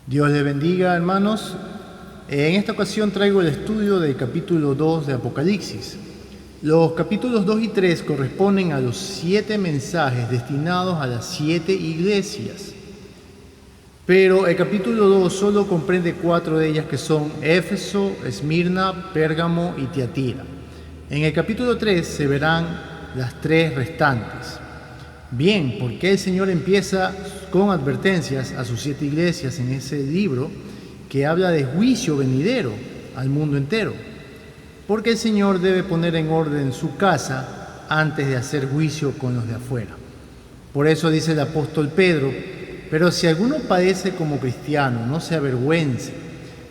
Dios les bendiga, hermanos. En esta ocasión traigo el estudio del capítulo 2 de Apocalipsis. Los capítulos 2 y 3 corresponden a los 7 mensajes destinados a las 7 iglesias. Pero el capítulo 2 solo comprende 4 de ellas, que son Éfeso, Esmirna, Pérgamo y Tiatira. En el capítulo 3 se verán las 3 restantes. Bien, ¿por qué el Señor empieza con advertencias a sus 7 iglesias en ese libro que habla de juicio venidero al mundo entero? Porque el Señor debe poner en orden su casa antes de hacer juicio con los de afuera. Por eso dice el apóstol Pedro: pero si alguno padece como cristiano, no se avergüence,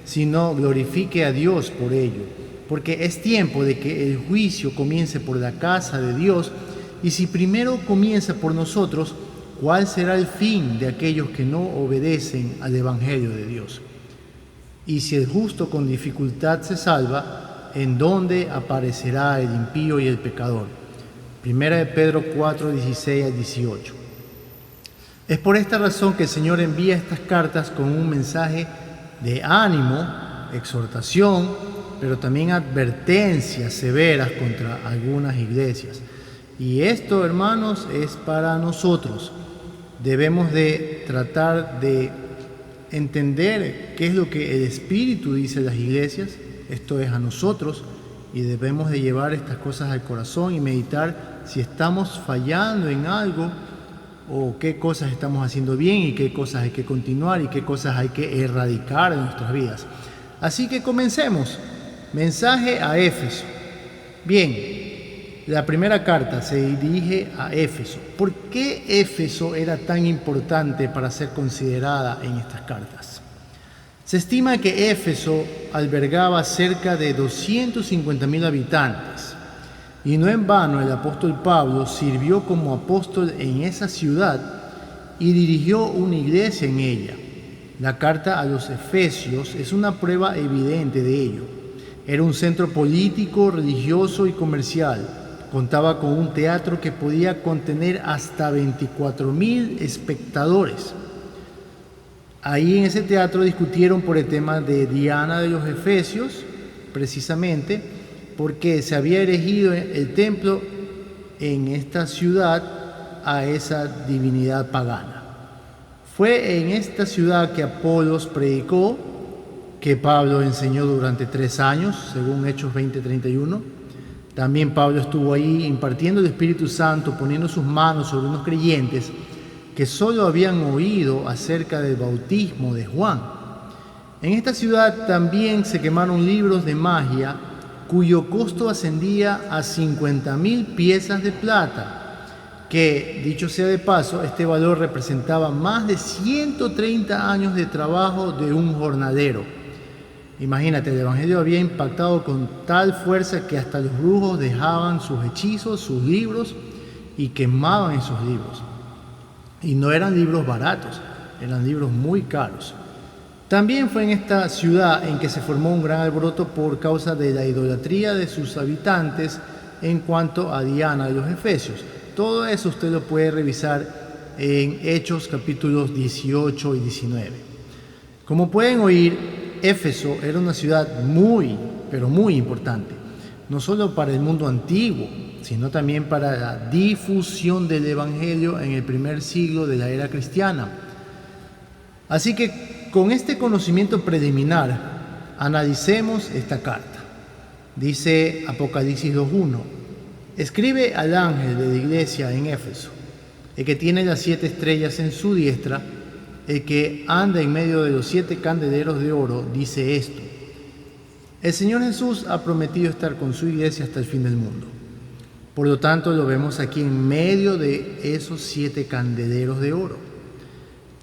sino glorifique a Dios por ello, porque es tiempo de que el juicio comience por la casa de Dios. Y si primero comienza por nosotros, ¿cuál será el fin de aquellos que no obedecen al Evangelio de Dios? Y si el justo con dificultad se salva, ¿en dónde aparecerá el impío y el pecador? Primera de Pedro 4, 16 al 18. Es por esta razón que el Señor envía estas cartas con un mensaje de ánimo, exhortación, pero también advertencias severas contra algunas iglesias. Y esto, hermanos, es para nosotros. Debemos de tratar de entender qué es lo que el Espíritu dice a las iglesias, esto es a nosotros, y debemos de llevar estas cosas al corazón y meditar si estamos fallando en algo o qué cosas estamos haciendo bien y qué cosas hay que continuar y qué cosas hay que erradicar en nuestras vidas. Así que comencemos. Mensaje a Éfeso. Bien. La primera carta se dirige a Éfeso. ¿Por qué Éfeso era tan importante para ser considerada en estas cartas? Se estima que Éfeso albergaba cerca de 250,000 habitantes. Y no en vano el apóstol Pablo sirvió como apóstol en esa ciudad y dirigió una iglesia en ella. La carta a los Efesios es una prueba evidente de ello. Era un centro político, religioso y comercial. Contaba con un teatro que podía contener hasta 24,000 espectadores. Ahí en ese teatro discutieron por el tema de Diana de los Efesios, precisamente porque se había erigido el templo en esta ciudad a esa divinidad pagana. Fue en esta ciudad que Apolos predicó, que Pablo enseñó durante 3 años, según Hechos 20:31. También Pablo estuvo ahí impartiendo el Espíritu Santo, poniendo sus manos sobre unos creyentes que solo habían oído acerca del bautismo de Juan. En esta ciudad también se quemaron libros de magia cuyo costo ascendía a 50,000 piezas de plata, que, dicho sea de paso, este valor representaba más de 130 años de trabajo de un jornalero. Imagínate, el Evangelio había impactado con tal fuerza que hasta los brujos dejaban sus hechizos, sus libros, y quemaban esos libros. Y no eran libros baratos, eran libros muy caros. También fue en esta ciudad en que se formó un gran alboroto por causa de la idolatría de sus habitantes en cuanto a Diana de los Efesios. Todo eso usted lo puede revisar en Hechos capítulos 18 y 19. Como pueden oír, Éfeso era una ciudad muy, pero muy importante, no solo para el mundo antiguo, sino también para la difusión del Evangelio en el primer siglo de la era cristiana. Así que con este conocimiento preliminar, analicemos esta carta. Dice Apocalipsis 2:1: escribe al ángel de la iglesia en Éfeso, el que tiene las 7 estrellas en su diestra, el que anda en medio de los 7 candeleros de oro, dice esto: el Señor Jesús ha prometido estar con su iglesia hasta el fin del mundo. Por lo tanto, lo vemos aquí en medio de esos 7 candeleros de oro,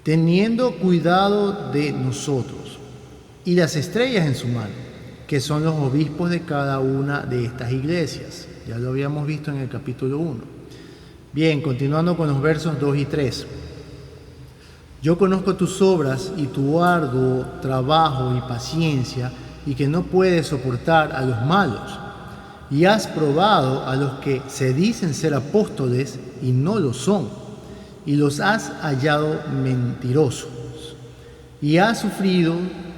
teniendo cuidado de nosotros, y las estrellas en su mano, que son los obispos de cada una de estas iglesias. Ya lo habíamos visto en el capítulo 1. Bien, continuando con los versos 2 y 3. Yo conozco tus obras y tu arduo trabajo y paciencia, y que no puedes soportar a los malos. Y has probado a los que se dicen ser apóstoles y no lo son, y los has hallado mentirosos. y has sufrido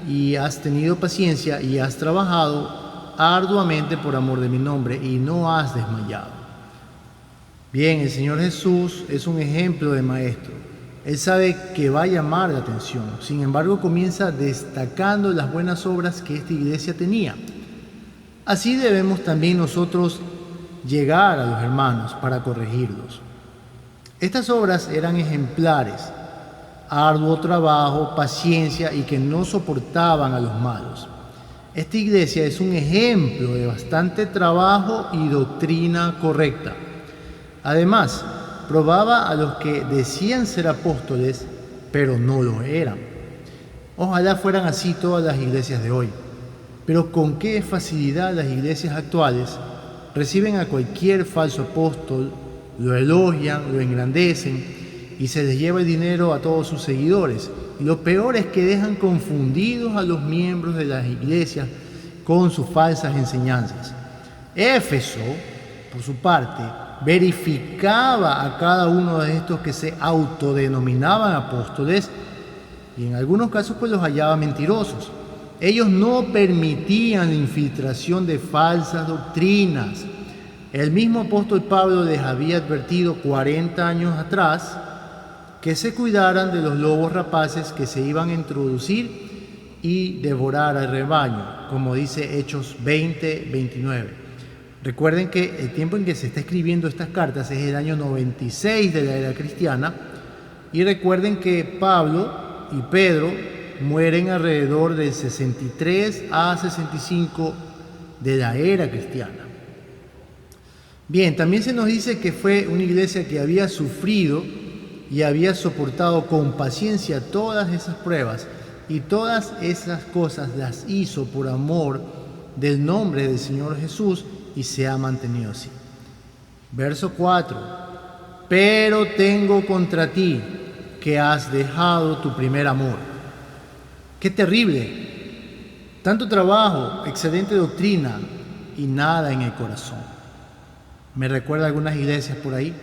y has tenido paciencia y has trabajado arduamente por amor de mi nombre y no has desmayado. Bien, el Señor Jesús es un ejemplo de maestro. Él sabe que va a llamar la atención. Sin embargo, comienza destacando las buenas obras que esta iglesia tenía. Así debemos también nosotros llegar a los hermanos para corregirlos. Estas obras eran ejemplares, arduo trabajo, paciencia y que no soportaban a los malos. Esta iglesia es un ejemplo de bastante trabajo y doctrina correcta. Además, probaba a los que decían ser apóstoles, pero no lo eran. Ojalá fueran así todas las iglesias de hoy. Pero con qué facilidad las iglesias actuales reciben a cualquier falso apóstol, lo elogian, lo engrandecen y se les lleva el dinero a todos sus seguidores. Y lo peor es que dejan confundidos a los miembros de las iglesias con sus falsas enseñanzas. Éfeso, por su parte, verificaba a cada uno de estos que se autodenominaban apóstoles y en algunos casos pues los hallaba mentirosos. Ellos no permitían la infiltración de falsas doctrinas. El mismo apóstol Pablo les había advertido 40 años atrás que se cuidaran de los lobos rapaces que se iban a introducir y devorar al rebaño, como dice Hechos 20:29. Recuerden que el tiempo en que se está escribiendo estas cartas es el año 96 de la era cristiana, y recuerden que Pablo y Pedro mueren alrededor del 63 a 65 de la era cristiana. Bien, también se nos dice que fue una iglesia que había sufrido y había soportado con paciencia todas esas pruebas, y todas esas cosas las hizo por amor del nombre del Señor Jesús y se ha mantenido así. Verso 4. Pero tengo contra ti que has dejado tu primer amor. ¡Qué terrible! Tanto trabajo, excelente doctrina y nada en el corazón. Me recuerda a algunas iglesias por ahí.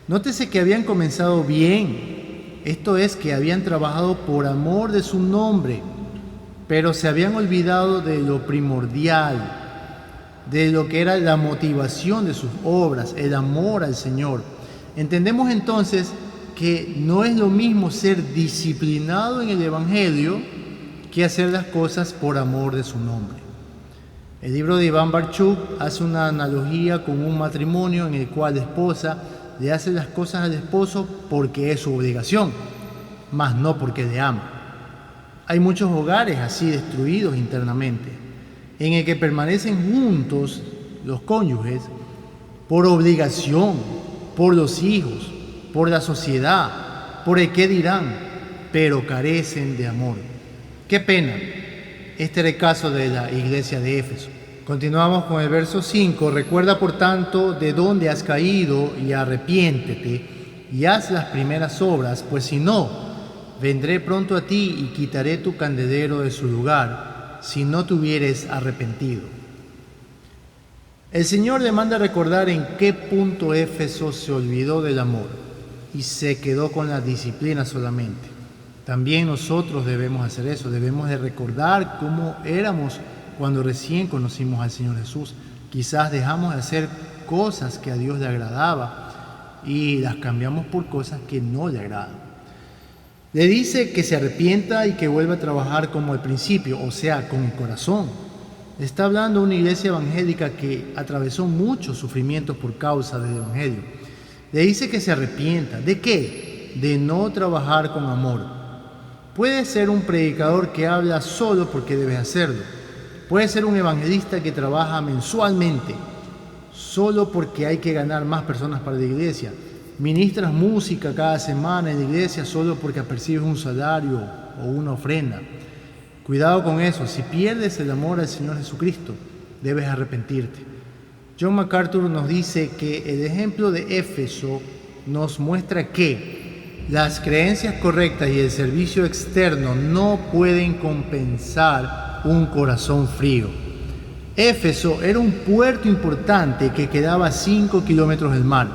Nótese que habían comenzado bien, esto es, que habían trabajado por amor de su nombre, pero se habían olvidado de lo primordial, de lo que era la motivación de sus obras, el amor al Señor. Entendemos entonces que no es lo mismo ser disciplinado en el Evangelio que hacer las cosas por amor de su nombre. El libro de Iván Barchuk hace una analogía con un matrimonio en el cual la esposa le hace las cosas al esposo porque es su obligación, mas no porque le ama. Hay muchos hogares así destruidos internamente, en el que permanecen juntos los cónyuges por obligación, por los hijos, por la sociedad, por el qué dirán, pero carecen de amor. ¡Qué pena! Este era el caso de la iglesia de Éfeso. Continuamos con el verso 5. Recuerda, por tanto, de dónde has caído y arrepiéntete y haz las primeras obras, pues si no, vendré pronto a ti y quitaré tu candelero de su lugar, si no te hubieres arrepentido. El Señor le manda recordar en qué punto Éfeso se olvidó del amor y se quedó con la disciplina solamente. También nosotros debemos hacer eso, debemos de recordar cómo éramos cuando recién conocimos al Señor Jesús. Quizás dejamos de hacer cosas que a Dios le agradaba y las cambiamos por cosas que no le agradan. Le dice que se arrepienta y que vuelva a trabajar como al principio, o sea, con el corazón. Está hablando de una iglesia evangélica que atravesó muchos sufrimientos por causa del Evangelio. Le dice que se arrepienta. ¿De qué? De no trabajar con amor. Puede ser un predicador que habla solo porque debe hacerlo. Puede ser un evangelista que trabaja mensualmente, solo porque hay que ganar más personas para la iglesia. Ministras música cada semana en la iglesia solo porque percibes un salario o una ofrenda. Cuidado con eso. Si pierdes el amor al Señor Jesucristo, debes arrepentirte. John MacArthur nos dice que el ejemplo de Éfeso nos muestra que las creencias correctas y el servicio externo no pueden compensar un corazón frío. Éfeso era un puerto importante que quedaba a 5 kilómetros del mar,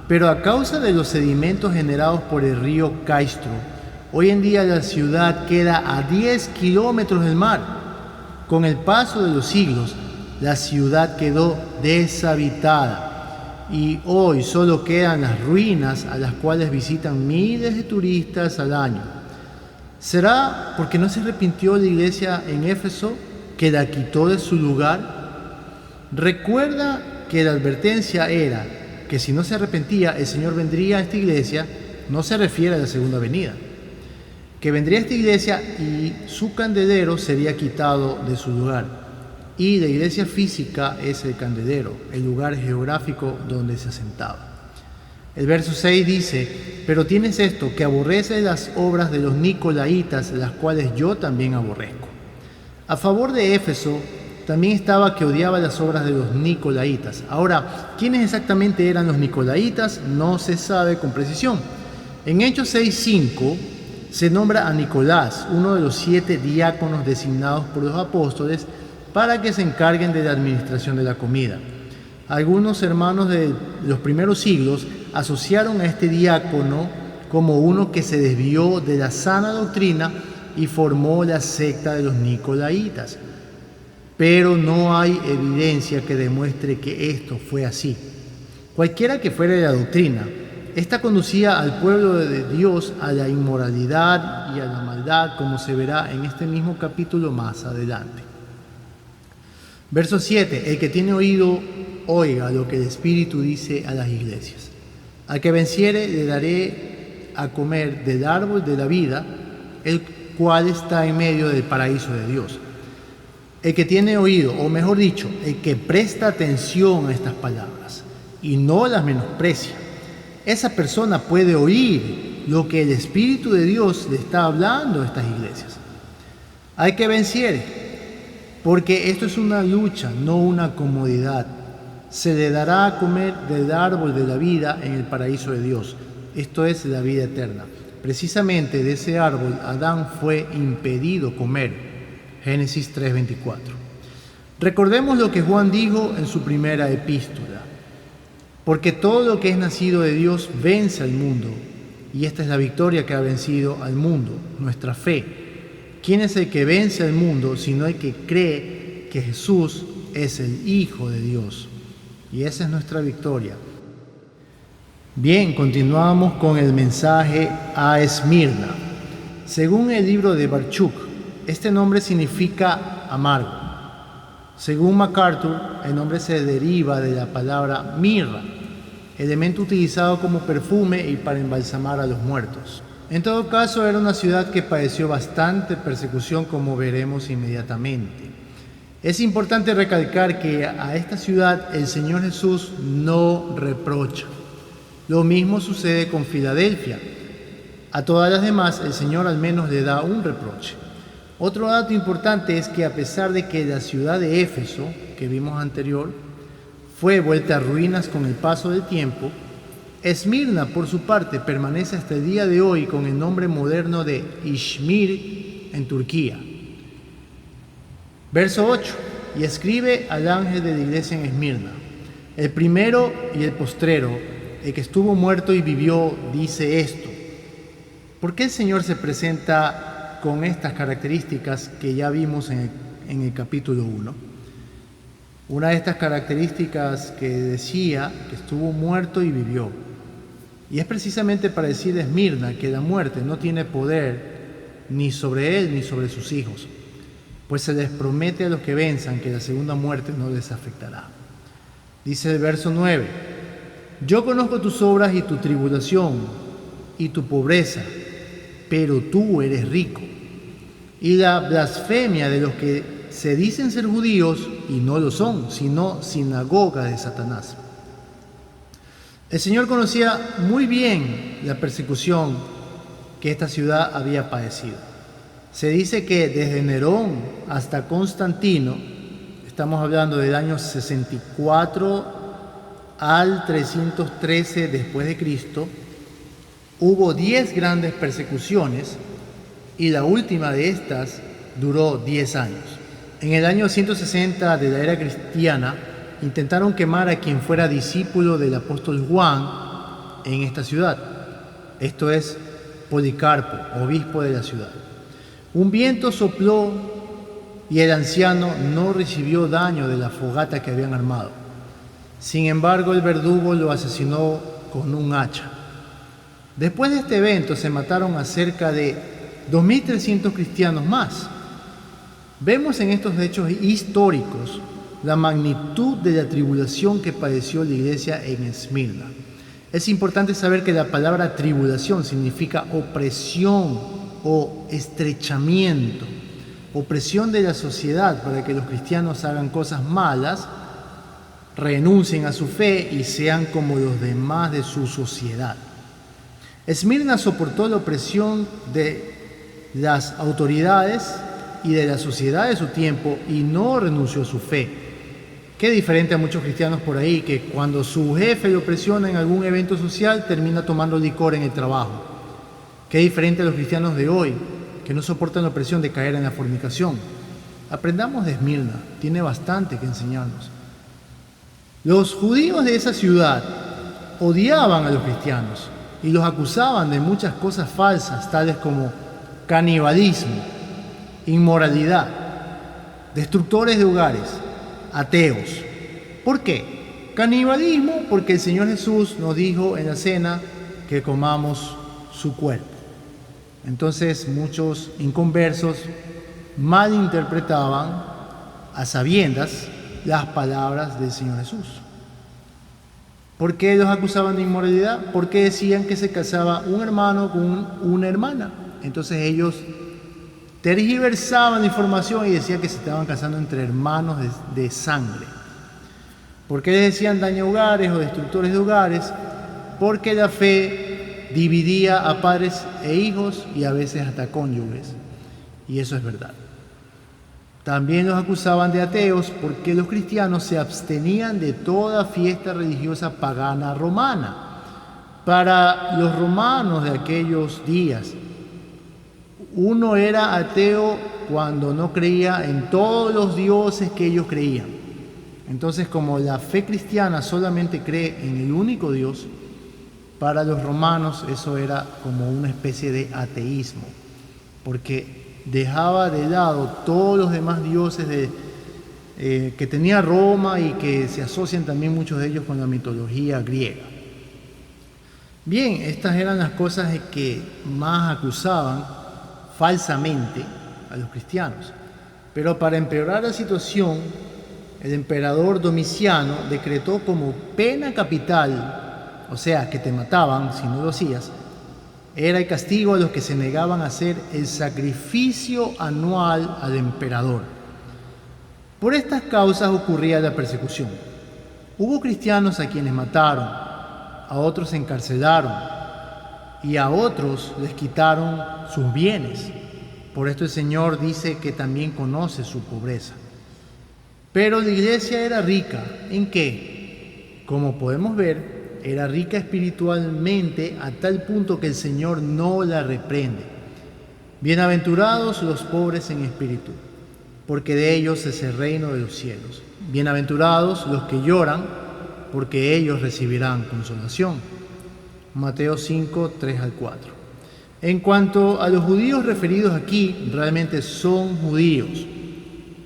pero a causa de los sedimentos generados por el río Caistro, Hoy en día la ciudad queda a 10 kilómetros del mar. Con el paso de los siglos, la ciudad quedó deshabitada y hoy solo quedan las ruinas a las cuales visitan miles de turistas al año. ¿Será porque no se arrepintió la iglesia en Éfeso, que la quitó de su lugar? Recuerda que la advertencia era que si no se arrepentía, el Señor vendría a esta iglesia. No se refiere a la segunda venida. Que vendría a esta iglesia y su candelero sería quitado de su lugar. Y la iglesia física es el candelero, el lugar geográfico donde se asentaba. El verso 6 dice: pero tienes esto, que aborreces las obras de los nicolaitas, las cuales yo también aborrezco. A favor de Éfeso también estaba que odiaba las obras de los nicolaitas. Ahora, ¿quiénes exactamente eran los nicolaitas? No se sabe con precisión. En Hechos 6:5 se nombra a Nicolás, uno de los 7 diáconos designados por los apóstoles para que se encarguen de la administración de la comida. Algunos hermanos de los primeros siglos asociaron a este diácono como uno que se desvió de la sana doctrina y formó la secta de los nicolaitas. Pero no hay evidencia que demuestre que esto fue así. Cualquiera que fuera la doctrina, esta conducía al pueblo de Dios a la inmoralidad y a la maldad, como se verá en este mismo capítulo más adelante. Verso 7. El que tiene oído, oiga lo que el Espíritu dice a las iglesias. Al que venciere le daré a comer del árbol de la vida, el cual está en medio del paraíso de Dios. El que tiene oído, o mejor dicho, el que presta atención a estas palabras y no las menosprecia, esa persona puede oír lo que el Espíritu de Dios le está hablando a estas iglesias. Al que venciere, porque esto es una lucha, no una comodidad, se le dará a comer del árbol de la vida en el paraíso de Dios. Esto es la vida eterna. Precisamente de ese árbol Adán fue impedido comer. Génesis 3:24. Recordemos lo que Juan dijo en su primera epístola: porque todo lo que es nacido de Dios vence al mundo, y esta es la victoria que ha vencido al mundo, nuestra fe. ¿Quién es el que vence al mundo sino el que cree que Jesús es el Hijo de Dios? Y esa es nuestra victoria. Bien, continuamos con el mensaje a Esmirna. Según el libro de Barchuk, este nombre significa amargo. Según MacArthur, el nombre se deriva de la palabra mirra, elemento utilizado como perfume y para embalsamar a los muertos. En todo caso, era una ciudad que padeció bastante persecución, como veremos inmediatamente. Es importante recalcar que a esta ciudad el Señor Jesús no reprocha. Lo mismo sucede con Filadelfia. A todas las demás el Señor al menos le da un reproche. Otro dato importante es que a pesar de que la ciudad de Éfeso, que vimos anterior, fue vuelta a ruinas con el paso del tiempo, Esmirna, por su parte, permanece hasta el día de hoy con el nombre moderno de İzmir en Turquía. Verso 8. Y escribe al ángel de la iglesia en Esmirna: el primero y el postrero, el que estuvo muerto y vivió, dice esto. ¿Por qué el Señor se presenta con estas características que ya vimos en el capítulo 1? Una de estas características que decía que estuvo muerto y vivió. Y es precisamente para decir a Esmirna que la muerte no tiene poder ni sobre él ni sobre sus hijos, pues se les promete a los que venzan que la segunda muerte no les afectará. Dice el verso 9: yo conozco tus obras y tu tribulación y tu pobreza, pero tú eres rico, y la blasfemia de los que se dicen ser judíos y no lo son, sino sinagoga de Satanás. El Señor conocía muy bien la persecución que esta ciudad había padecido. Se dice que desde Nerón hasta Constantino, estamos hablando del año 64 al 313 después de Cristo, hubo 10 grandes persecuciones y la última de estas duró 10 años. En el año 160 de la era cristiana, intentaron quemar a quien fuera discípulo del apóstol Juan en esta ciudad. Esto es Policarpo, obispo de la ciudad. Un viento sopló y el anciano no recibió daño de la fogata que habían armado. Sin embargo, el verdugo lo asesinó con un hacha. Después de este evento se mataron a cerca de 2.300 cristianos más. Vemos en estos hechos históricos la magnitud de la tribulación que padeció la iglesia en Esmirna. Es importante saber que la palabra tribulación significa opresión o estrechamiento, opresión de la sociedad para que los cristianos hagan cosas malas, renuncien a su fe y sean como los demás de su sociedad. Esmirna soportó la opresión de las autoridades y de la sociedad de su tiempo y no renunció a su fe. Qué diferente a muchos cristianos por ahí que cuando su jefe lo presiona en algún evento social termina tomando licor en el trabajo. Qué diferente a los cristianos de hoy que no soportan la opresión de caer en la fornicación. Aprendamos de Esmirna, tiene bastante que enseñarnos. Los judíos de esa ciudad odiaban a los cristianos y los acusaban de muchas cosas falsas, tales como canibalismo, inmoralidad, destructores de hogares, ateos. ¿Por qué? Canibalismo, porque el Señor Jesús nos dijo en la cena que comamos su cuerpo. Entonces muchos inconversos malinterpretaban a sabiendas las palabras del Señor Jesús. ¿Por qué los acusaban de inmoralidad? Porque decían que se casaba un hermano con una hermana. Entonces ellos tergiversaban la información y decían que se estaban casando entre hermanos de sangre. ¿Por qué les decían daña hogares o destructores de hogares? Porque la fe dividía a padres e hijos y a veces hasta cónyuges. Y eso es verdad. También los acusaban de ateos porque los cristianos se abstenían de toda fiesta religiosa pagana romana. Para los romanos de aquellos días, uno era ateo cuando no creía en todos los dioses que ellos creían. Entonces, como la fe cristiana solamente cree en el único Dios, para los romanos eso era como una especie de ateísmo, porque dejaba de lado todos los demás dioses que tenía Roma y que se asocian también muchos de ellos con la mitología griega. Bien, estas eran las cosas que más acusaban falsamente a los cristianos. Pero para empeorar la situación, el emperador Domiciano decretó como pena capital, o sea, que te mataban si no lo hacías, era el castigo a los que se negaban a hacer el sacrificio anual al emperador. Por estas causas ocurría la persecución. Hubo cristianos a quienes mataron, a otros encarcelaron y a otros les quitaron sus bienes. Por esto el Señor dice que también conoce su pobreza. Pero la iglesia era rica. ¿En qué? Como podemos ver, era rica espiritualmente a tal punto que el Señor no la reprende. Bienaventurados los pobres en espíritu, porque de ellos es el reino de los cielos. Bienaventurados los que lloran, porque ellos recibirán consolación. Mateo 5, 3 al 4. En cuanto a los judíos referidos aquí, realmente son judíos,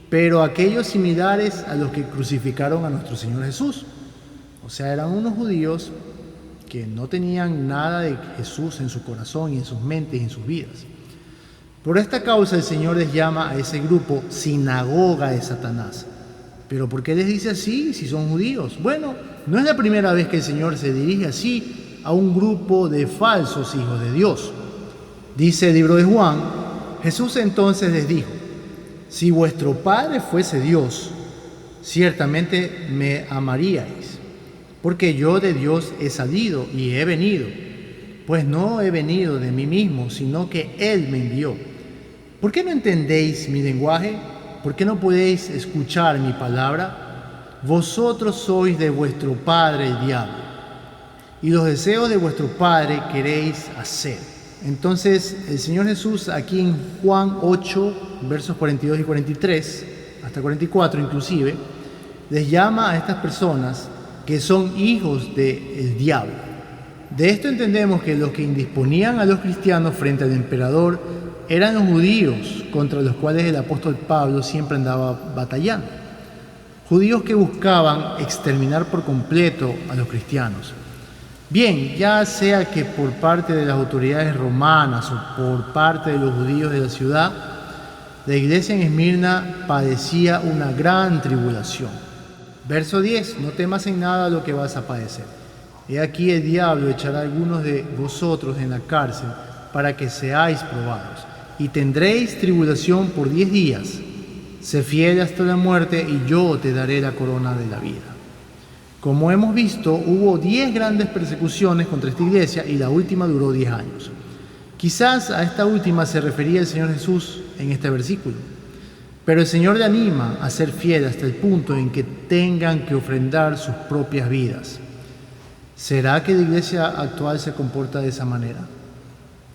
pero aquellos similares a los que crucificaron a nuestro Señor Jesús. O sea, eran unos judíos que no tenían nada de Jesús en su corazón y en sus mentes y en sus vidas. Por esta causa el Señor les llama a ese grupo sinagoga de Satanás. ¿Pero por qué les dice así si son judíos? Bueno, no es la primera vez que el Señor se dirige así a un grupo de falsos hijos de Dios. Dice el libro de Juan, Jesús entonces les dijo: si vuestro Padre fuese Dios, ciertamente me amaríais, porque yo de Dios he salido y he venido, pues no he venido de mí mismo, sino que Él me envió. ¿Por qué no entendéis mi lenguaje? ¿Por qué no podéis escuchar mi palabra? Vosotros sois de vuestro padre el diablo, y los deseos de vuestro padre queréis hacer. Entonces el Señor Jesús aquí en Juan 8, versos 42 y 43, hasta 44 inclusive, les llama a estas personas que son hijos del diablo. De esto entendemos que los que indisponían a los cristianos frente al emperador eran los judíos, contra los cuales el apóstol Pablo siempre andaba batallando. Judíos que buscaban exterminar por completo a los cristianos. Bien, ya sea que por parte de las autoridades romanas o por parte de los judíos de la ciudad, la iglesia en Esmirna padecía una gran tribulación. Verso 10, no temas en nada lo que vas a padecer. He aquí el diablo echará a algunos de vosotros en la cárcel para que seáis probados, y tendréis tribulación por 10 días. Sé fiel hasta la muerte y yo te daré la corona de la vida. Como hemos visto, hubo 10 grandes persecuciones contra esta iglesia y la última duró 10 años. Quizás a esta última se refería el Señor Jesús en este versículo. Pero el Señor le anima a ser fiel hasta el punto en que tengan que ofrendar sus propias vidas. ¿Será que la iglesia actual se comporta de esa manera?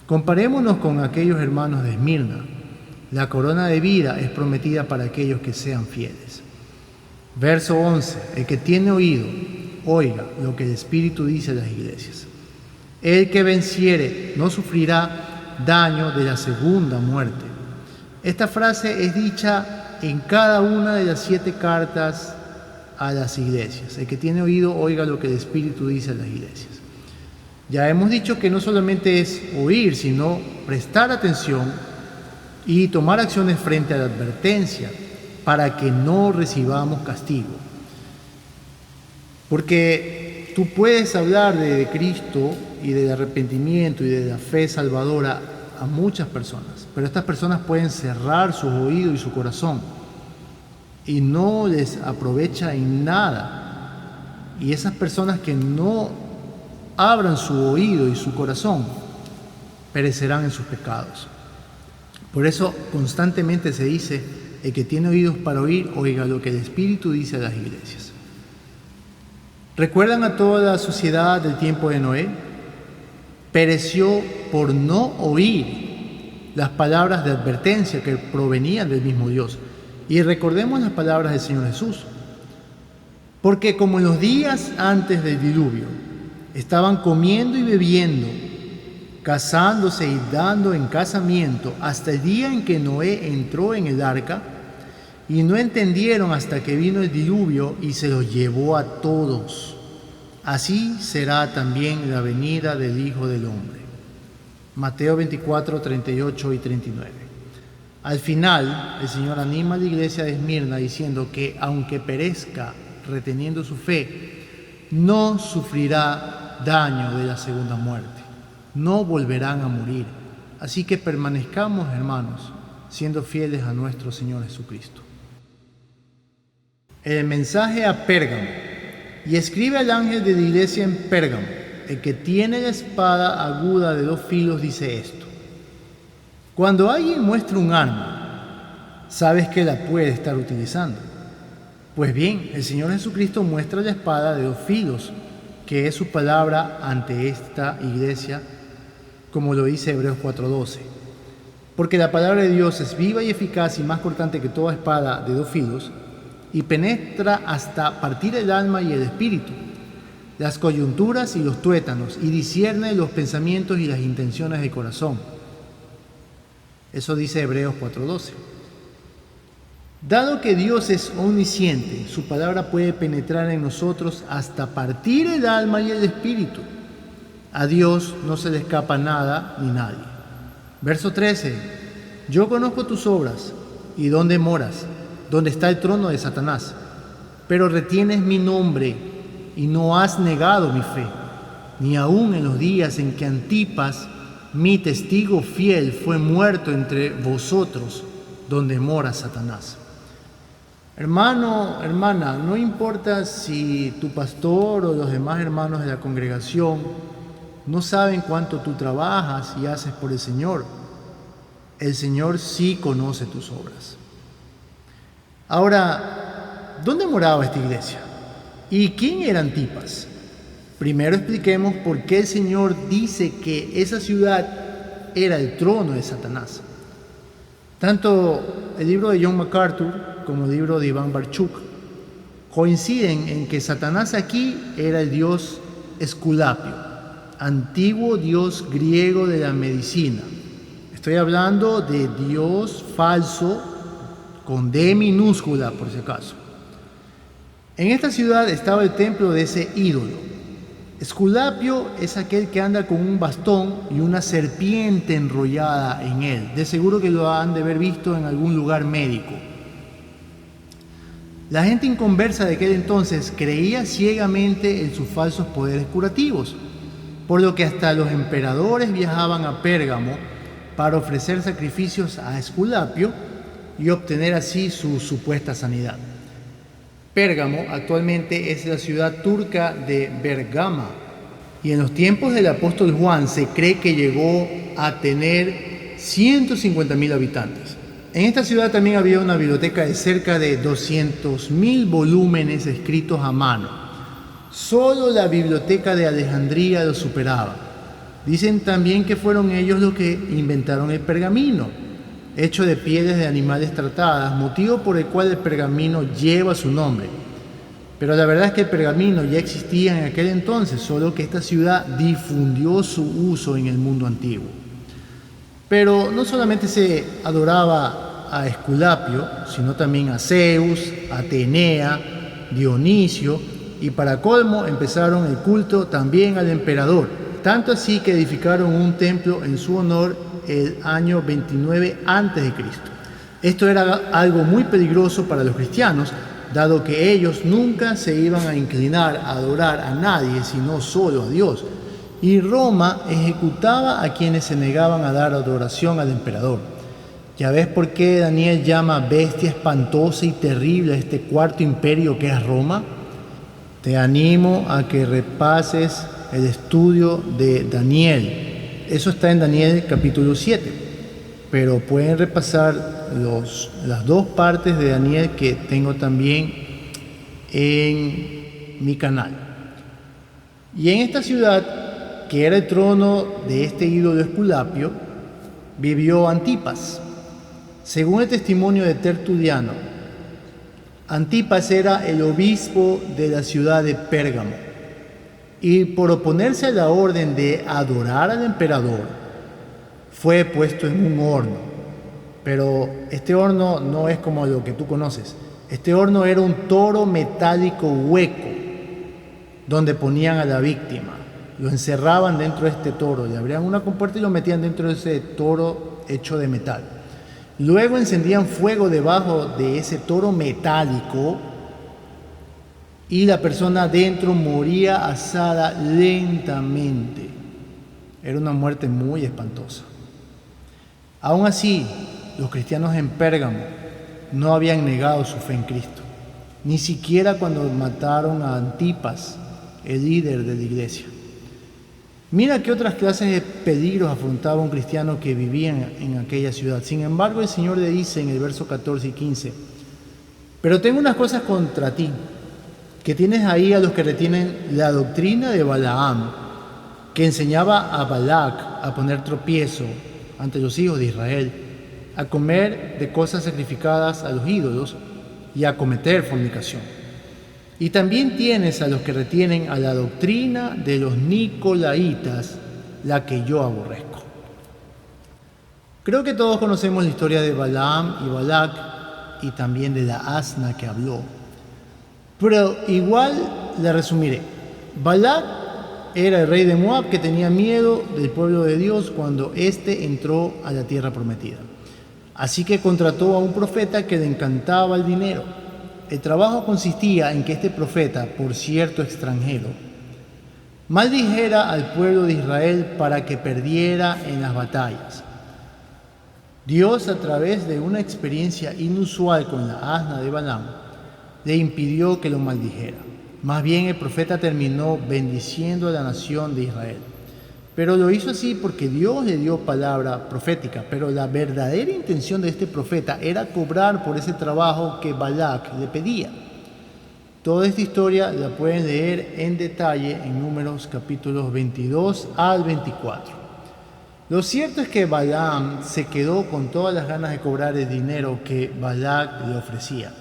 Comparémonos con aquellos hermanos de Esmirna. La corona de vida es prometida para aquellos que sean fieles. Verso 11. El que tiene oído, oiga lo que el Espíritu dice a las iglesias. El que venciere no sufrirá daño de la segunda muerte. Esta frase es dicha en cada una de las 7 cartas a las iglesias. El que tiene oído, oiga lo que el Espíritu dice a las iglesias. Ya hemos dicho que no solamente es oír, sino prestar atención y tomar acciones frente a la advertencia para que no recibamos castigo. Porque tú puedes hablar de Cristo y del arrepentimiento y de la fe salvadora a muchas personas, pero estas personas pueden cerrar sus oídos y su corazón y no les aprovecha en nada. Y esas personas que no abran su oído y su corazón perecerán en sus pecados. Por eso constantemente se dice: el que tiene oídos para oír, oiga lo que el Espíritu dice a las iglesias. ¿Recuerdan a toda la sociedad del tiempo de Noé? Pereció por no oír las palabras de advertencia que provenían del mismo Dios. Y recordemos las palabras del Señor Jesús. Porque como en los días antes del diluvio, estaban comiendo y bebiendo, casándose y dando en casamiento hasta el día en que Noé entró en el arca, y no entendieron hasta que vino el diluvio y se los llevó a todos. Así será también la venida del Hijo del Hombre. Mateo 24, 38 y 39. Al final, el Señor anima a la iglesia de Esmirna diciendo que aunque perezca reteniendo su fe, no sufrirá daño de la segunda muerte. No volverán a morir. Así que permanezcamos, hermanos, siendo fieles a nuestro Señor Jesucristo. El mensaje a Pérgamo. Y escribe al ángel de la iglesia en Pérgamo: el que tiene la espada aguda de 2 filos dice esto: cuando alguien muestra un arma, sabes que la puede estar utilizando. Pues bien, el Señor Jesucristo muestra la espada de 2 filos, que es su palabra ante esta iglesia, como lo dice Hebreos 4:12. Porque la palabra de Dios es viva y eficaz y más cortante que toda espada de 2 filos, y penetra hasta partir el alma y el espíritu, las coyunturas y los tuétanos, y discierne los pensamientos y las intenciones del corazón. Eso dice Hebreos 4:12. Dado que Dios es omnisciente, su palabra puede penetrar en nosotros hasta partir el alma y el espíritu. A Dios no se le escapa nada ni nadie. Verso 13. Yo conozco tus obras y dónde moras, donde está el trono de Satanás, pero retienes mi nombre y no has negado mi fe, ni aun en los días en que Antipas, mi testigo fiel, fue muerto entre vosotros, donde mora Satanás. Hermano, hermana, no importa si tu pastor o los demás hermanos de la congregación no saben cuánto tú trabajas y haces por el Señor sí conoce tus obras. Ahora, ¿dónde moraba esta iglesia? ¿Y quién era Antipas? Primero expliquemos por qué el Señor dice que esa ciudad era el trono de Satanás. Tanto el libro de John MacArthur como el libro de Iván Barchuk coinciden en que Satanás aquí era el dios Esculapio, antiguo dios griego de la medicina. Estoy hablando de Dios falso, con D minúscula por si acaso. En esta ciudad estaba el templo de ese ídolo. Esculapio es aquel que anda con un bastón y una serpiente enrollada en él. De seguro que lo han de haber visto en algún lugar médico. La gente inconversa de aquel entonces creía ciegamente en sus falsos poderes curativos, por lo que hasta los emperadores viajaban a Pérgamo para ofrecer sacrificios a Esculapio y obtener así su supuesta sanidad. Pérgamo actualmente es la ciudad turca de Bergama, y en los tiempos del apóstol Juan se cree que llegó a tener 150.000 habitantes. En esta ciudad también había una biblioteca de cerca de 200.000 volúmenes escritos a mano. Solo la biblioteca de Alejandría lo superaba. Dicen también que fueron ellos los que inventaron el pergamino, hecho de pieles de animales tratadas, motivo por el cual el pergamino lleva su nombre. Pero la verdad es que el pergamino ya existía en aquel entonces, solo que esta ciudad difundió su uso en el mundo antiguo. Pero no solamente se adoraba a Esculapio, sino también a Zeus, Atenea, Dionisio, y para colmo empezaron el culto también al emperador, tanto así que edificaron un templo en su honor el año 29 a.C. Esto era algo muy peligroso para los cristianos, dado que ellos nunca se iban a inclinar a adorar a nadie, sino solo a Dios. Y Roma ejecutaba a quienes se negaban a dar adoración al emperador. ¿Ya ves por qué Daniel llama bestia espantosa y terrible a este cuarto imperio que es Roma? Te animo a que repases el estudio de Daniel. Eso está en Daniel capítulo 7, pero pueden repasar las dos partes de Daniel que tengo también en mi canal. Y en esta ciudad, que era el trono de este ídolo Esculapio, vivió Antipas. Según el testimonio de Tertuliano, Antipas era el obispo de la ciudad de Pérgamo, y por oponerse a la orden de adorar al emperador, fue puesto en un horno. Pero este horno no es como lo que tú conoces. Este horno era un toro metálico hueco, donde ponían a la víctima. Lo encerraban dentro de este toro, le abrían una compuerta y lo metían dentro de ese toro hecho de metal. Luego encendían fuego debajo de ese toro metálico y la persona adentro moría asada lentamente. Era una muerte muy espantosa. Aún así, los cristianos en Pérgamo no habían negado su fe en Cristo, ni siquiera cuando mataron a Antipas, el líder de la iglesia. Mira qué otras clases de peligros afrontaba un cristiano que vivía en aquella ciudad. Sin embargo, el Señor le dice en el verso 14 y 15, pero tengo unas cosas contra ti, que tienes ahí a los que retienen la doctrina de Balaam, que enseñaba a Balac a poner tropiezo ante los hijos de Israel, a comer de cosas sacrificadas a los ídolos y a cometer fornicación. Y también tienes a los que retienen a la doctrina de los Nicolaitas, la que yo aborrezco. Creo que todos conocemos la historia de Balaam y Balac y también de la asna que habló. Pero igual la resumiré. Balac era el rey de Moab que tenía miedo del pueblo de Dios cuando éste entró a la tierra prometida. Así que contrató a un profeta que le encantaba el dinero. El trabajo consistía en que este profeta, por cierto extranjero, maldijera al pueblo de Israel para que perdiera en las batallas. Dios, a través de una experiencia inusual con la asna de Balaam, le impidió que lo maldijera. Más bien el profeta terminó bendiciendo a la nación de Israel. Pero lo hizo así porque Dios le dio palabra profética, pero la verdadera intención de este profeta era cobrar por ese trabajo que Balac le pedía. Toda esta historia la pueden leer en detalle en Números capítulos 22 al 24. Lo cierto es que Balaam se quedó con todas las ganas de cobrar el dinero que Balac le ofrecía.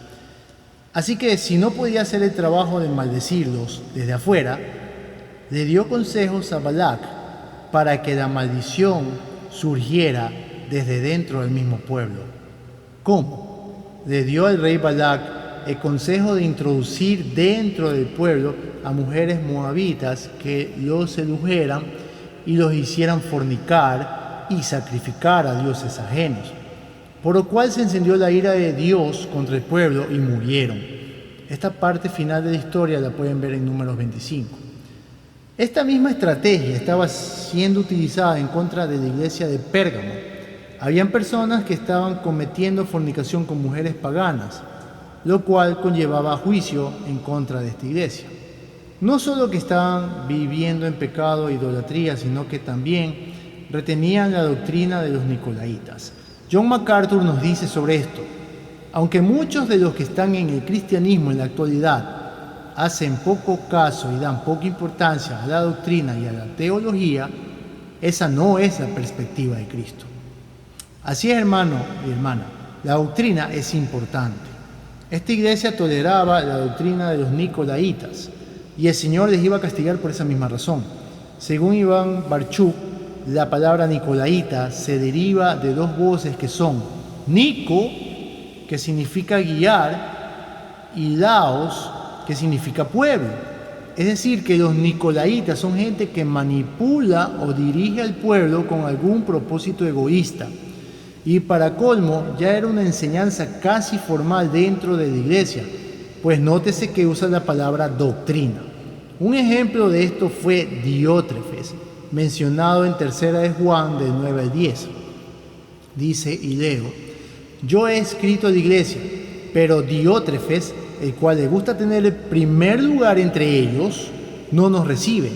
Así que si no podía hacer el trabajo de maldecirlos desde afuera, le dio consejos a Balac para que la maldición surgiera desde dentro del mismo pueblo. ¿Cómo? Le dio al rey Balac el consejo de introducir dentro del pueblo a mujeres moabitas que los sedujeran y los hicieran fornicar y sacrificar a dioses ajenos, por lo cual se encendió la ira de Dios contra el pueblo y murieron. Esta parte final de la historia la pueden ver en Números 25. Esta misma estrategia estaba siendo utilizada en contra de la iglesia de Pérgamo. Habían personas que estaban cometiendo fornicación con mujeres paganas, lo cual conllevaba juicio en contra de esta iglesia. No solo que estaban viviendo en pecado e idolatría, sino que también retenían la doctrina de los nicolaitas. John MacArthur nos dice sobre esto: aunque muchos de los que están en el cristianismo en la actualidad hacen poco caso y dan poca importancia a la doctrina y a la teología, esa no es la perspectiva de Cristo. Así es, hermano y hermana, la doctrina es importante. Esta iglesia toleraba la doctrina de los nicolaitas y el Señor les iba a castigar por esa misma razón. Según Iván Barchuk, la palabra nicolaita se deriva de dos voces que son Nico, que significa guiar, y Laos, que significa pueblo. Es decir, que los nicolaitas son gente que manipula o dirige al pueblo con algún propósito egoísta. Y para colmo, ya era una enseñanza casi formal dentro de la iglesia, pues nótese que usa la palabra doctrina. Un ejemplo de esto fue Diótrefes, mencionado en 3 de Juan del 9 al 10. Dice, y leo: yo he escrito a la iglesia, pero Diótrefes, el cual le gusta tener el primer lugar entre ellos, no nos recibe.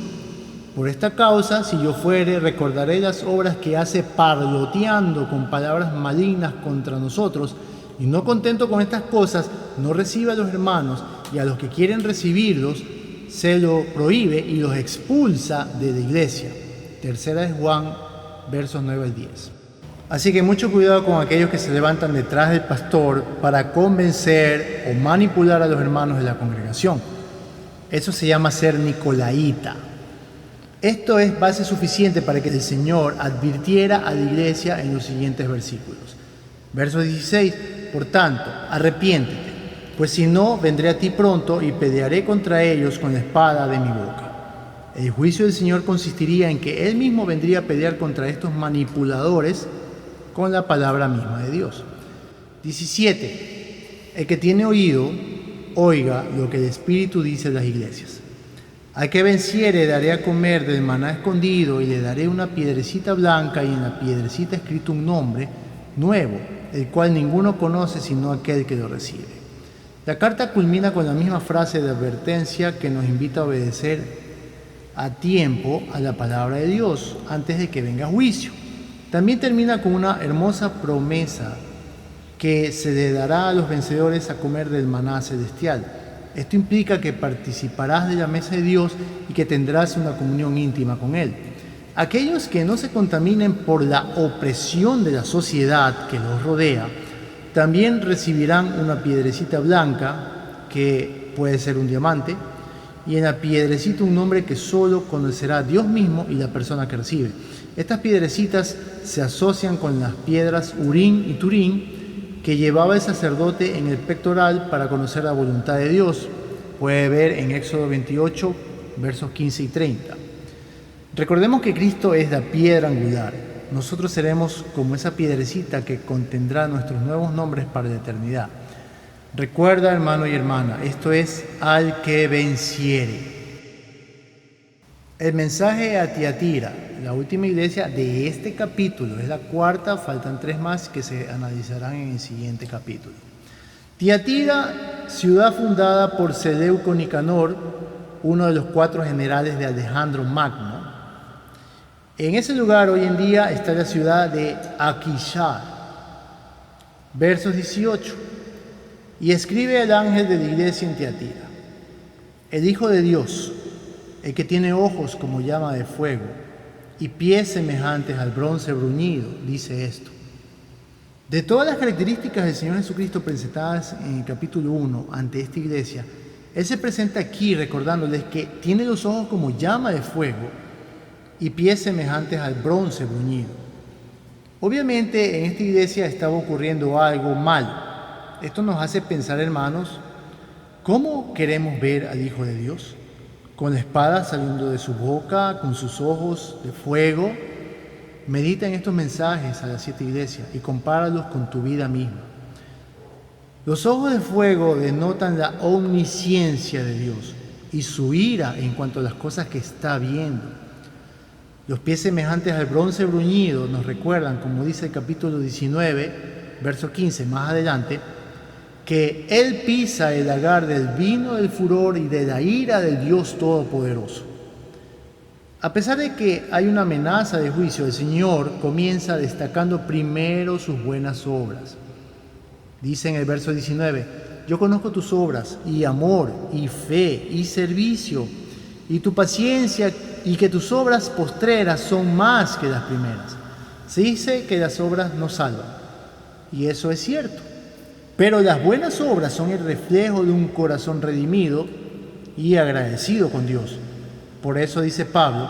Por esta causa, si yo fuere, recordaré las obras que hace parloteando con palabras malignas contra nosotros, y no contento con estas cosas, no recibe a los hermanos, y a los que quieren recibirlos, se lo prohíbe y los expulsa de la iglesia. 3 de Juan, versos 9 al 10. Así que mucho cuidado con aquellos que se levantan detrás del pastor para convencer o manipular a los hermanos de la congregación. Eso se llama ser nicolaíta. Esto es base suficiente para que el Señor advirtiera a la iglesia en los siguientes versículos. Verso 16: por tanto, arrepiéntete, pues si no, vendré a ti pronto y pelearé contra ellos con la espada de mi boca. El juicio del Señor consistiría en que Él mismo vendría a pelear contra estos manipuladores con la palabra misma de Dios. 17. El que tiene oído, oiga lo que el Espíritu dice a las iglesias. Al que venciere daré a comer del maná escondido, y le daré una piedrecita blanca, y en la piedrecita escrito un nombre nuevo, el cual ninguno conoce sino aquel que lo recibe. La carta culmina con la misma frase de advertencia que nos invita a obedecer a tiempo a la palabra de Dios antes de que venga juicio. También termina con una hermosa promesa que se le dará a los vencedores a comer del maná celestial. Esto implica que participarás de la mesa de Dios y que tendrás una comunión íntima con Él. Aquellos que no se contaminen por la opresión de la sociedad que los rodea, también recibirán una piedrecita blanca, que puede ser un diamante, y en la piedrecita un nombre que solo conocerá Dios mismo y la persona que recibe. Estas piedrecitas se asocian con las piedras Urim y Turim que llevaba el sacerdote en el pectoral para conocer la voluntad de Dios. Puede ver en Éxodo 28, versos 15 y 30. Recordemos que Cristo es la piedra angular. Nosotros seremos como esa piedrecita que contendrá nuestros nuevos nombres para la eternidad. Recuerda, hermano y hermana, esto es al que venciere. El mensaje a Tiatira, la última iglesia de este capítulo, es la cuarta, faltan 3 más que se analizarán en el siguiente capítulo. Tiatira, ciudad fundada por Seleuco Nicanor, uno de los 4 generales de Alejandro Magno. En ese lugar hoy en día está la ciudad de Aquishar. Versos 18. Y escribe al ángel de la iglesia en Tiatira: el Hijo de Dios, el que tiene ojos como llama de fuego y pies semejantes al bronce bruñido, dice esto. De todas las características del Señor Jesucristo presentadas en el capítulo 1 ante esta iglesia, Él se presenta aquí recordándoles que tiene los ojos como llama de fuego y pies semejantes al bronce bruñido. Obviamente en esta iglesia estaba ocurriendo algo malo. Esto nos hace pensar, hermanos, ¿cómo queremos ver al Hijo de Dios? ¿Con la espada saliendo de su boca, con sus ojos de fuego? Medita en estos mensajes a las 7 iglesias y compáralos con tu vida misma. Los ojos de fuego denotan la omnisciencia de Dios y su ira en cuanto a las cosas que está viendo. Los pies semejantes al bronce bruñido nos recuerdan, como dice el capítulo 19, verso 15, más adelante, que Él pisa el lagar del vino del furor y de la ira del Dios Todopoderoso. A pesar de que hay una amenaza de juicio, el Señor comienza destacando primero sus buenas obras. Dice en el verso 19, yo conozco tus obras y amor y fe y servicio y tu paciencia y que tus obras postreras son más que las primeras. Se dice que las obras no salvan y eso es cierto, pero las buenas obras son el reflejo de un corazón redimido y agradecido con Dios. Por eso dice Pablo,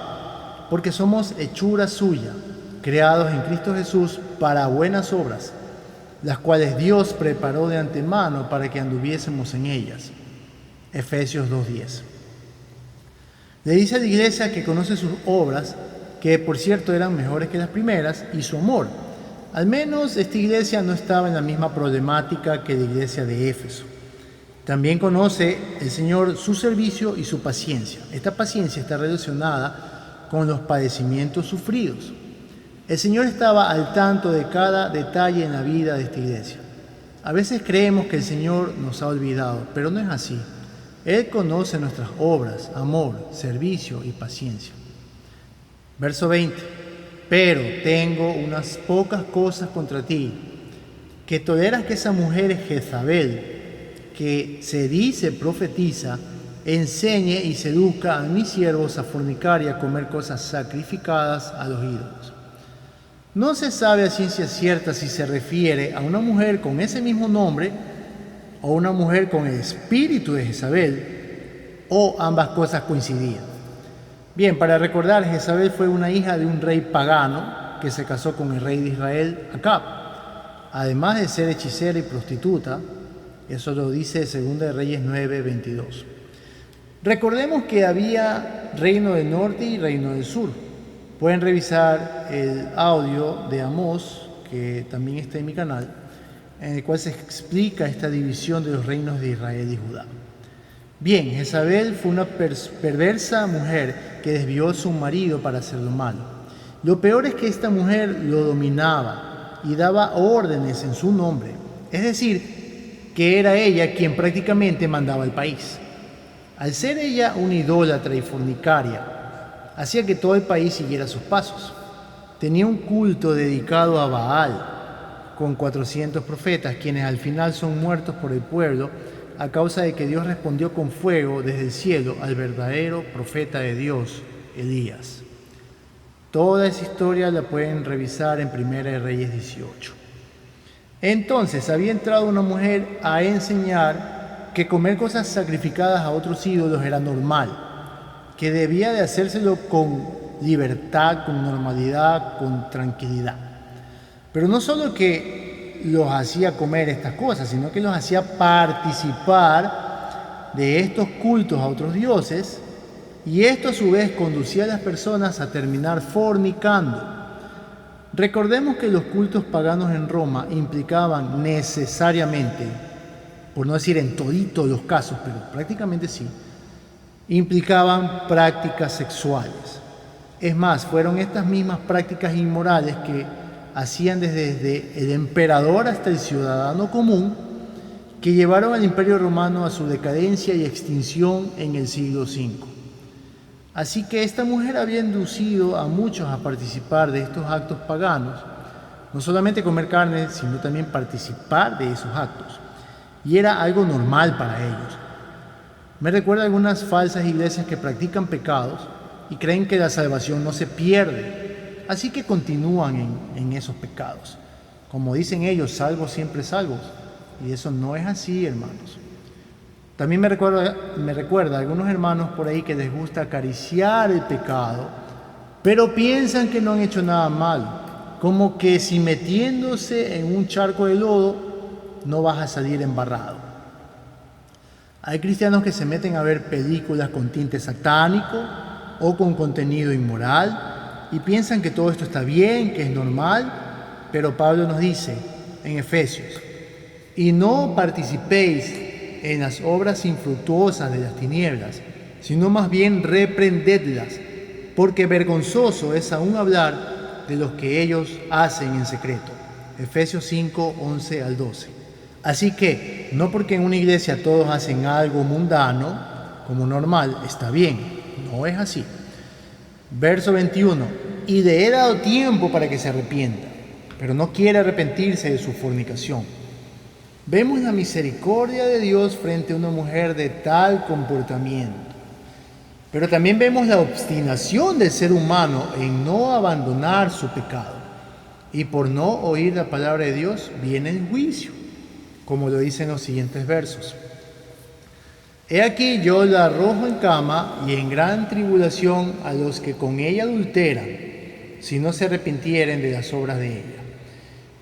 porque somos hechura suya, creados en Cristo Jesús para buenas obras, las cuales Dios preparó de antemano para que anduviésemos en ellas. Efesios 2:10. Le dice a la iglesia que conoce sus obras, que por cierto eran mejores que las primeras, y su amor. Al menos esta iglesia no estaba en la misma problemática que la iglesia de Éfeso. También conoce el Señor su servicio y su paciencia. Esta paciencia está relacionada con los padecimientos sufridos. El Señor estaba al tanto de cada detalle en la vida de esta iglesia. A veces creemos que el Señor nos ha olvidado, pero no es así. Él conoce nuestras obras, amor, servicio y paciencia. Verso 20. Pero tengo unas pocas cosas contra ti, que toleras que esa mujer Jezabel, que se dice profetiza, enseñe y seduzca a mis siervos a fornicar y a comer cosas sacrificadas a los ídolos. No se sabe a ciencia cierta si se refiere a una mujer con ese mismo nombre o una mujer con el espíritu de Jezabel, o ambas cosas coincidían. Bien, para recordar, Jezabel fue una hija de un rey pagano que se casó con el rey de Israel, Acab. Además de ser hechicera y prostituta, eso lo dice 2 de Reyes 9:22. Recordemos que había reino del norte y reino del sur. Pueden revisar el audio de Amós, que también está en mi canal, en el cual se explica esta división de los reinos de Israel y Judá. Bien, Jezabel fue una perversa mujer que desvió a su marido para hacer lo malo. Lo peor es que esta mujer lo dominaba y daba órdenes en su nombre. Es decir, que era ella quien prácticamente mandaba el país. Al ser ella una idólatra y fornicaria, hacía que todo el país siguiera sus pasos. Tenía un culto dedicado a Baal, con 400 profetas, quienes al final son muertos por el pueblo a causa de que Dios respondió con fuego desde el cielo al verdadero profeta de Dios, Elías. Toda esa historia la pueden revisar en 1 de Reyes 18. Entonces había entrado una mujer a enseñar que comer cosas sacrificadas a otros ídolos era normal, que debía de hacérselo con libertad, con normalidad, con tranquilidad. Pero no solo que los hacía comer estas cosas, sino que los hacía participar de estos cultos a otros dioses, y esto a su vez conducía a las personas a terminar fornicando. Recordemos que los cultos paganos en Roma implicaban necesariamente, por no decir en toditos los casos, pero prácticamente sí, implicaban prácticas sexuales. Es más, fueron estas mismas prácticas inmorales que hacían desde el emperador hasta el ciudadano común, que llevaron al Imperio Romano a su decadencia y extinción en el siglo V. Así que esta mujer había inducido a muchos a participar de estos actos paganos, no solamente comer carne, sino también participar de esos actos. Y era algo normal para ellos. Me recuerda a algunas falsas iglesias que practican pecados y creen que la salvación no se pierde, así que continúan en esos pecados. Como dicen ellos, salvos siempre salvos, y eso no es así, hermanos. También me recuerda a algunos hermanos por ahí que les gusta acariciar el pecado, pero piensan que no han hecho nada malo, como que si metiéndose en un charco de lodo no vas a salir embarrado. Hay cristianos que se meten a ver películas con tinte satánico o con contenido inmoral y piensan que todo esto está bien, que es normal, pero Pablo nos dice en Efesios: y no participéis en las obras infructuosas de las tinieblas, sino más bien reprendedlas, porque vergonzoso es aún hablar de los que ellos hacen en secreto. Efesios 5, 11 al 12. Así que, no porque en una iglesia todos hacen algo mundano, como normal, está bien. No es así. Verso 21. Y le he dado tiempo para que se arrepienta, pero no quiere arrepentirse de su fornicación. Vemos la misericordia de Dios frente a una mujer de tal comportamiento. Pero también vemos la obstinación del ser humano en no abandonar su pecado. Y por no oír la palabra de Dios viene el juicio, como lo dicen los siguientes versos. He aquí yo la arrojo en cama y en gran tribulación a los que con ella adulteran, si no se arrepintieren de las obras de ella.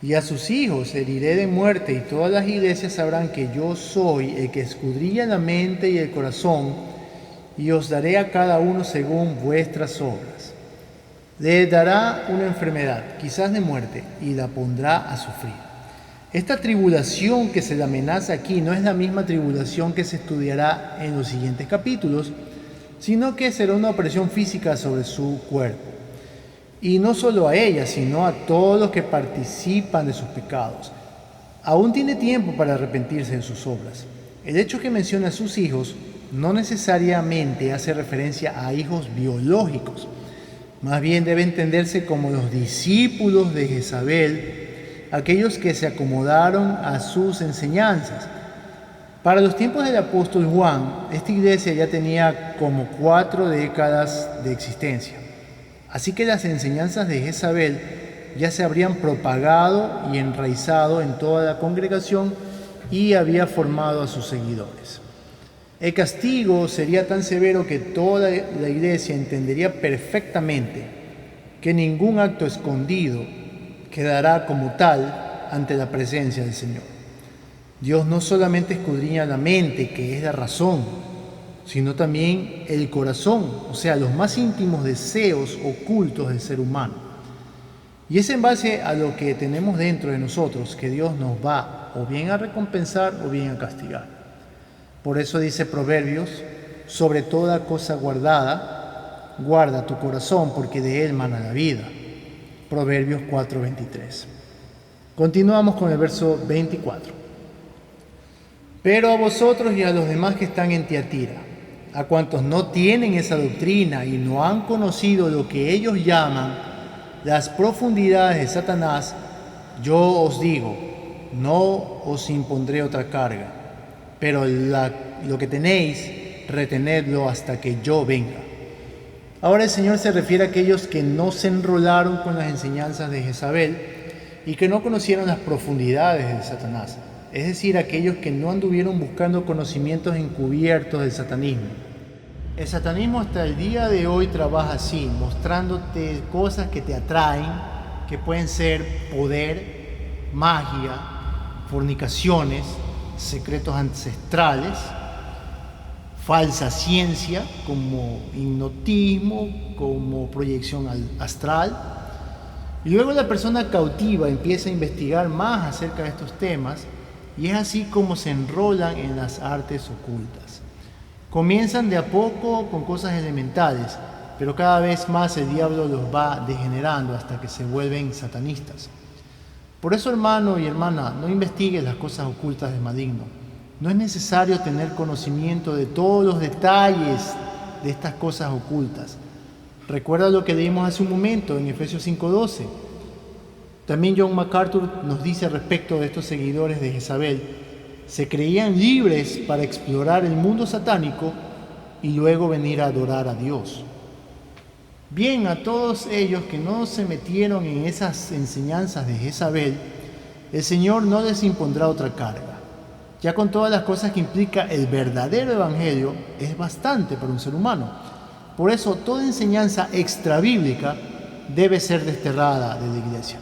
Y a sus hijos heriré de muerte, y todas las iglesias sabrán que yo soy el que escudriña la mente y el corazón, y os daré a cada uno según vuestras obras. Le dará una enfermedad, quizás de muerte, y la pondrá a sufrir. Esta tribulación que se le amenaza aquí no es la misma tribulación que se estudiará en los siguientes capítulos, sino que será una opresión física sobre su cuerpo. Y no solo a ella, sino a todos los que participan de sus pecados. Aún tiene tiempo para arrepentirse de sus obras. El hecho que menciona a sus hijos no necesariamente hace referencia a hijos biológicos. Más bien debe entenderse como los discípulos de Jezabel, aquellos que se acomodaron a sus enseñanzas. Para los tiempos del apóstol Juan, esta iglesia ya tenía como 4 décadas de existencia. Así que las enseñanzas de Jezabel ya se habrían propagado y enraizado en toda la congregación y había formado a sus seguidores. El castigo sería tan severo que toda la iglesia entendería perfectamente que ningún acto escondido quedará como tal ante la presencia del Señor. Dios no solamente escudriña la mente, que es la razón, sino también el corazón, o sea, los más íntimos deseos ocultos del ser humano. Y es en base a lo que tenemos dentro de nosotros que Dios nos va o bien a recompensar o bien a castigar. Por eso dice Proverbios: sobre toda cosa guardada, guarda tu corazón, porque de él mana la vida. Proverbios 4:23. Continuamos con el verso 24. Pero a vosotros y a los demás que están en Tiatira, a cuantos no tienen esa doctrina y no han conocido lo que ellos llaman las profundidades de Satanás, yo os digo, no os impondré otra carga, pero lo que tenéis, retenedlo hasta que yo venga. Ahora el Señor se refiere a aquellos que no se enrolaron con las enseñanzas de Jezabel y que no conocieron las profundidades de Satanás, es decir, aquellos que no anduvieron buscando conocimientos encubiertos del satanismo. El satanismo hasta el día de hoy trabaja así, mostrándote cosas que te atraen, que pueden ser poder, magia, fornicaciones, secretos ancestrales, falsa ciencia como hipnotismo, como proyección astral. Y luego la persona cautiva empieza a investigar más acerca de estos temas y es así como se enrolan en las artes ocultas. Comienzan de a poco con cosas elementales, pero cada vez más el diablo los va degenerando hasta que se vuelven satanistas. Por eso, hermano y hermana, no investigues las cosas ocultas del maligno. No es necesario tener conocimiento de todos los detalles de estas cosas ocultas. Recuerda lo que leímos hace un momento en Efesios 5:12. También John MacArthur nos dice respecto de estos seguidores de Jezabel: se creían libres para explorar el mundo satánico y luego venir a adorar a Dios. Bien, a todos ellos que no se metieron en esas enseñanzas de Jezabel, el Señor no les impondrá otra carga. Ya con todas las cosas que implica el verdadero evangelio, es bastante para un ser humano. Por eso, toda enseñanza extrabíblica debe ser desterrada de la iglesia.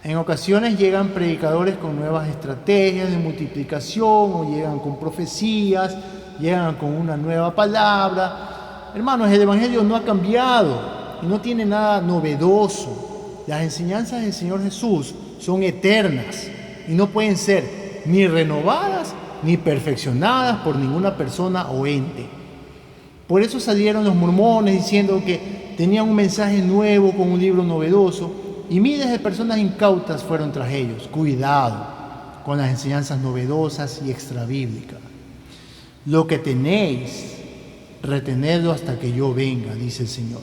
En ocasiones llegan predicadores con nuevas estrategias de multiplicación, o llegan con profecías, llegan con una nueva palabra. Hermanos, el evangelio no ha cambiado y no tiene nada novedoso. Las enseñanzas del Señor Jesús son eternas y no pueden ser ni renovadas ni perfeccionadas por ninguna persona o ente. Por eso salieron los mormones diciendo que tenían un mensaje nuevo con un libro novedoso, y miles de personas incautas fueron tras ellos. Cuidado con las enseñanzas novedosas y extrabíblicas. Lo que tenéis, retenedlo hasta que yo venga, dice el Señor.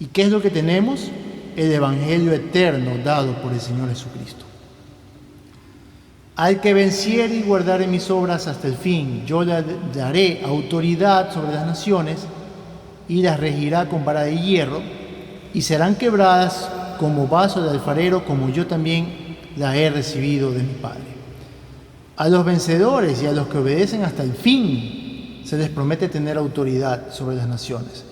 ¿Y qué es lo que tenemos? El evangelio eterno dado por el Señor Jesucristo. Al que venciere y guardare mis obras hasta el fin, yo le daré autoridad sobre las naciones y las regirá con vara de hierro, y serán quebradas como vaso de alfarero, como yo también la he recibido de mi Padre. A los vencedores y a los que obedecen hasta el fin se les promete tener autoridad sobre las naciones.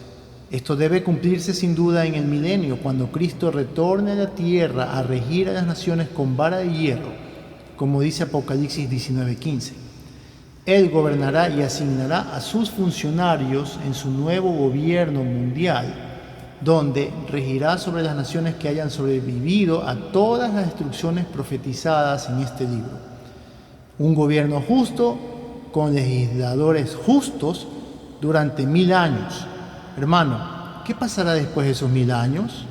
Esto debe cumplirse sin duda en el milenio, cuando Cristo retorne a la tierra a regir a las naciones con vara de hierro, como dice Apocalipsis 19:15. Él gobernará y asignará a sus funcionarios en su nuevo gobierno mundial, donde regirá sobre las naciones que hayan sobrevivido a todas las destrucciones profetizadas en este libro. Un gobierno justo, con legisladores justos, durante 1000 años. Hermano, ¿qué pasará después de esos 1000 años?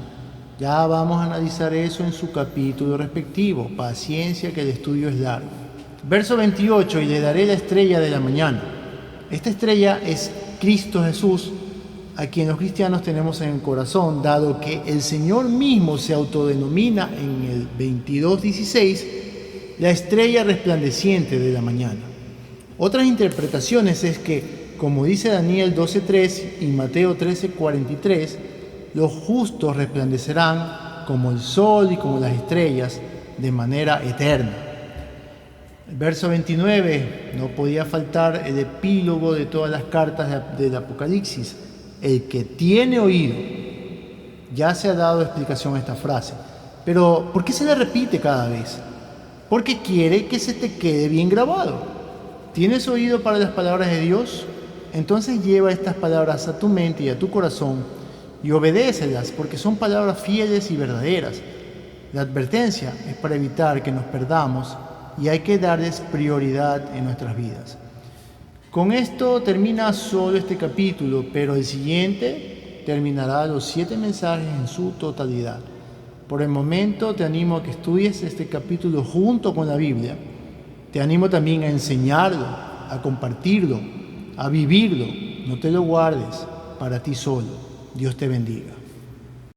Ya vamos a analizar eso en su capítulo respectivo. Paciencia, que el estudio es largo. Verso 28, y le daré la estrella de la mañana. Esta estrella es Cristo Jesús, a quien los cristianos tenemos en el corazón, dado que el Señor mismo se autodenomina en el 22:16 la estrella resplandeciente de la mañana. Otras interpretaciones es que, como dice Daniel 12:3 y Mateo 13:43, los justos resplandecerán como el sol y como las estrellas de manera eterna. El verso 29 no podía faltar el epílogo de todas las cartas del Apocalipsis. El que tiene oído. Ya se ha dado explicación a esta frase. Pero, ¿por qué se le repite cada vez? Porque quiere que se te quede bien grabado. ¿Tienes oído para las palabras de Dios? Entonces lleva estas palabras a tu mente y a tu corazón y obedécelas, porque son palabras fieles y verdaderas. La advertencia es para evitar que nos perdamos y hay que darles prioridad en nuestras vidas. Con esto termina solo este capítulo, pero el siguiente terminará los 7 mensajes en su totalidad. Por el momento te animo a que estudies este capítulo junto con la Biblia. Te animo también a enseñarlo, a compartirlo, a vivirlo. No te lo guardes para ti solo. Dios te bendiga.